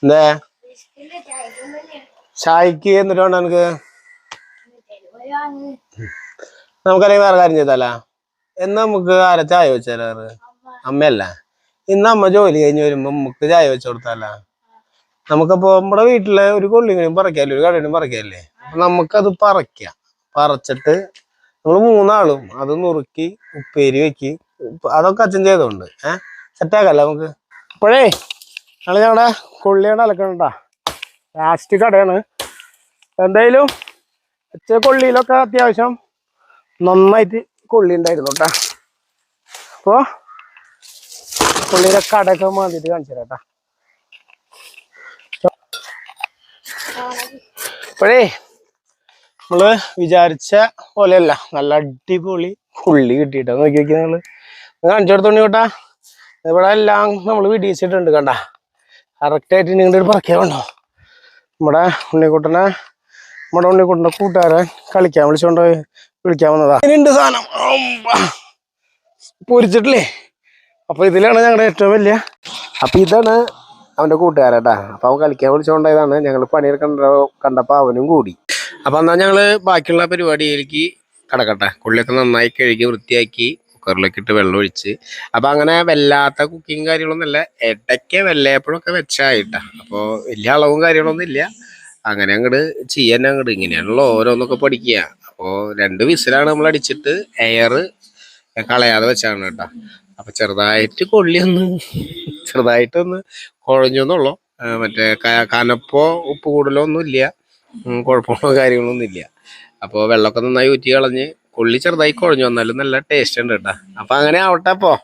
എന്താ ചായക്ക് എന്നിട്ട് വേണ്ട എനിക്ക് നമുക്കല്ലെങ്കിൽ വേറെ കാര്യം ചെയ്താലാ എന്നാ നമുക്ക് ആരാ ചായ വെച്ചാല് അമ്മയല്ല ഇന്ന് അമ്മ ജോലി കഴിഞ്ഞ് വരുമ്പോ നമുക്ക് ചായ വെച്ച് കൊടുത്താലാ നമുക്കപ്പോ നമ്മുടെ വീട്ടിലെ ഒരു കൊള്ളിങ്ങനും പറിക്കാല്ലേ ഒരു കടയിലും പറിക്കാല്ലേ അപ്പൊ നമുക്കത് പറിച്ചിട്ട് നമ്മള് മൂന്നാളും അത് നുറുക്കി ഉപ്പേരി വെക്കി അതൊക്കെ അച്ഛൻ ചെയ്തോണ്ട് സെറ്റാക്കല്ല നമുക്ക് അപ്പോഴേ ഞങ്ങളുടെ കൊള്ളിയാണ് അലക്കണട്ടാ ലാസ്റ്റ് കടയാണ് എന്തായാലും കൊള്ളിയിലൊക്കെ അത്യാവശ്യം നന്നായിട്ട് കൊള്ളി ഉണ്ടായിരുന്നു കേട്ടാ അപ്പൊ കൊള്ളിയിലെ കടയൊക്കെ മാതിട്ട് കാണിച്ചു തരാട്ടാ അപ്പോഴേ നമ്മള് വിചാരിച്ച പോലെയല്ല നല്ല അടിപൊളി കൊള്ളി കിട്ടിയിട്ടാ നോക്കി നോക്കി നിങ്ങള് കാണിച്ചു കൊടുത്തോണ്ടി കേട്ടാ ഇവിടെ എല്ലാം നമ്മള് വിടിയിച്ചിട്ടുണ്ട് കണ്ട കറക്റ്റായിട്ട് നിങ്ങളുടെ ഒരു പറക്കേ വേണ്ടോ നമ്മുടെ ഉണ്ണിക്കുട്ടൻ്റെ കൂട്ടുകാരൻ കളിക്കാൻ വിളിക്കാൻ വന്നതാ ഇതിനുണ്ട് സാധനം പൊരിച്ചിട്ടില്ലേ അപ്പൊ ഇതിലാണ് ഞങ്ങളുടെ ഏറ്റവും വലിയ അപ്പൊ ഇതാണ് അവന്റെ കൂട്ടുകാരട്ടാ അപ്പൊ അവൻ കളിക്കാൻ വിളിച്ചോണ്ടായതാണ് ഞങ്ങൾ പണിയെടുക്കണ്ട കണ്ടപ്പോ അവനും കൂടി അപ്പൊ എന്നാ ഞങ്ങള് ബാക്കിയുള്ള പരിപാടിയിലേക്ക് കടക്കട്ടെ കൊള്ളിയൊക്കെ നന്നായി കഴുകി വൃത്തിയാക്കി കുക്കറിലേക്ക് ഇട്ട് വെള്ളം ഒഴിച്ച് അപ്പൊ അങ്ങനെ വല്ലാത്ത കുക്കിങ് കാര്യങ്ങളൊന്നുമില്ല ഇടയ്ക്ക് വല്ലപ്പോഴൊക്കെ വെച്ചായിട്ടാ അപ്പൊ വലിയ അളവും കാര്യങ്ങളൊന്നും ഇല്ല അങ്ങനെ അങ്ങോട്ട് ചെയ്യാൻ അങ്ങോട്ട് ഇങ്ങനെയാണല്ലോ ഓരോന്നൊക്കെ പഠിക്കുക അപ്പോ 2 വിസിലാണ് നമ്മൾ അടിച്ചിട്ട് എയർ കളയാതെ വെച്ചാണ് കേട്ടോ അപ്പൊ ചെറുതായിട്ടൊന്ന് കുഴഞ്ഞെന്നുള്ളൂ മറ്റേ കനപ്പോ ഉപ്പ് കൂടലോ ഒന്നും ഇല്ല കുഴപ്പമോ കാര്യങ്ങളൊന്നും ഇല്ല അപ്പോൾ വെള്ളമൊക്കെ നന്നായി ഊറ്റി കളഞ്ഞ് കൊള്ളി ചെറുതായി കുഴഞ്ഞു വന്നാലും നല്ല ടേസ്റ്റ് ഉണ്ട് കേട്ടോ അപ്പൊ അങ്ങനെ ആവട്ടെ അപ്പോ